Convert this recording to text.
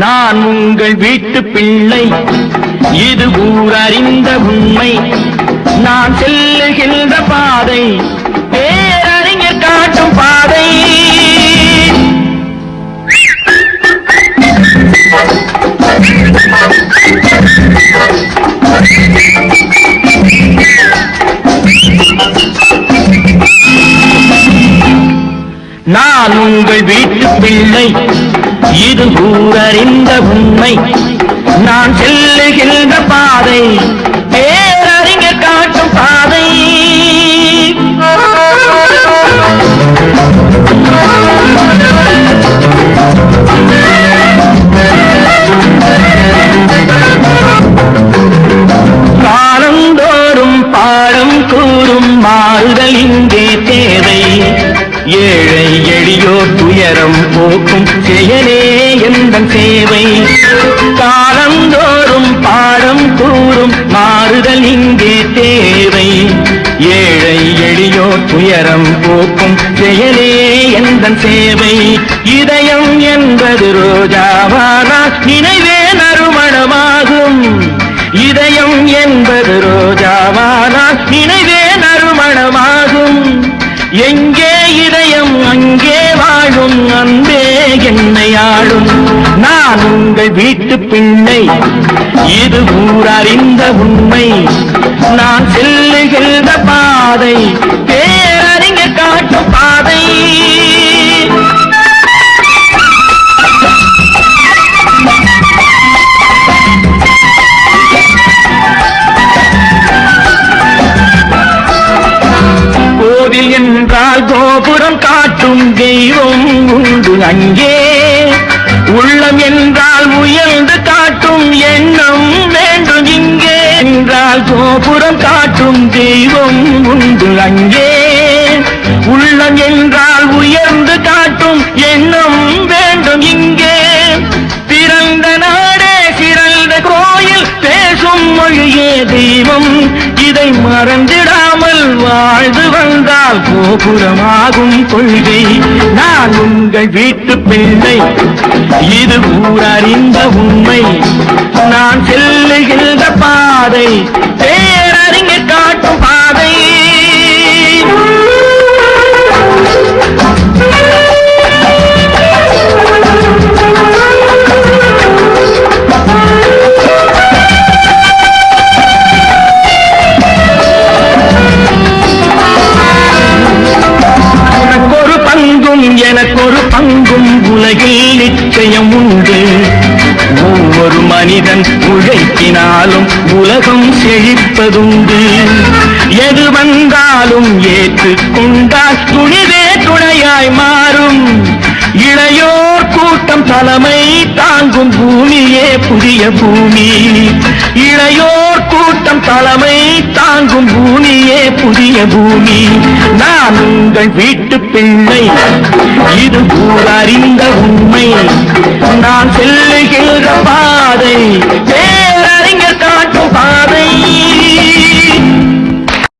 நான் உங்கள் வீட்டு பிள்ளை, இது ஊரறிந்த உண்மை. நான் செல்லுகின்ற பாதை பேரறிஞர் காட்டும் பாதை. நான் உங்கள் வீட்டு பிள்ளை, இது ஊரறிந்த உண்மை. நான் செல்லுகின்ற பாதை பேரறிஞர் காட்டும் பாதை. காலந்தோறும் பாடம் கூறும் மாறுதல் இங்கே தேவை. ஏழை எளியோர் துயரம் போக்கும் செயலே எந்தன் சேவை. காலந்தோறும் பாடம் கூறும் மாறுதல் இங்கே தேவை. ஏழை எளியோர் துயரம் போக்கும் செயலே எந்தன் சேவை. இதயம் என்பது ரோஜாவானால் நினைவே நறுமணமாகும். இதயம் என்பது ரோஜாவானால் நினைவே நறுமணமாகும். எங்கே இதயம் அங்கே வாழும் அன்பே என்னை ஆளும். நான் உங்கள் வீட்டு பிள்ளை, இது ஊரறிந்த உண்மை. நான் செல்லுகின்ற பாதை பேரறிஞர் காட்டும் பாதை. கோவில் என்றால் கோபுரம் காட்டும் தெய்வம் உண்டு அங்கே. உள்ளம் என்றால் உயர்ந்து காட்டும் எண்ணம் வேண்டும் இங்கே. என்றால் கோபுரம் காட்டும் தெய்வம் உண்டு அங்கே. உள்ளம் என்றால் உயர்ந்து காட்டும் எண்ணம் வேண்டும் இங்கே. பிறந்த நாடே சிறந்த கோயில், பேசும் மொழியே தெய்வம். இதை மறந்திடாமல் வாழ்ந்து வந்தால் கோபுரமாகும் கொள்கை. நான் உங்கள் வீட்டு பிள்ளை, இது ஊரறிந்த உண்மை. நான் செல்லுகின்ற பாதை பேரறிஞர் காட்டும் பாதை. எனக்கொரு பங்கும் உலகில் நிச்சயம் உண்டு. ஒவ்வொரு மனிதன் உழைக்கினாலும் உலகம் செழிப்பதுண்டு. எது வந்தாலும் ஏற்றுக்கொண்டால் துணிவே துணையாய் மாறும். இளையோர் கூட்டம் தலைமை தாங்கும் பூமியே புதிய பூமி. இளையோர் கூட்டம் தலைமை தாங்கும் பூமியே புதிய பூமி. நான் உங்கள் வீட்டு பிள்ளை, இது ஊரறிந்த உண்மை. நான் செல்லுகின்ற பாதை பேரறிஞர் காட்டும் பாதை.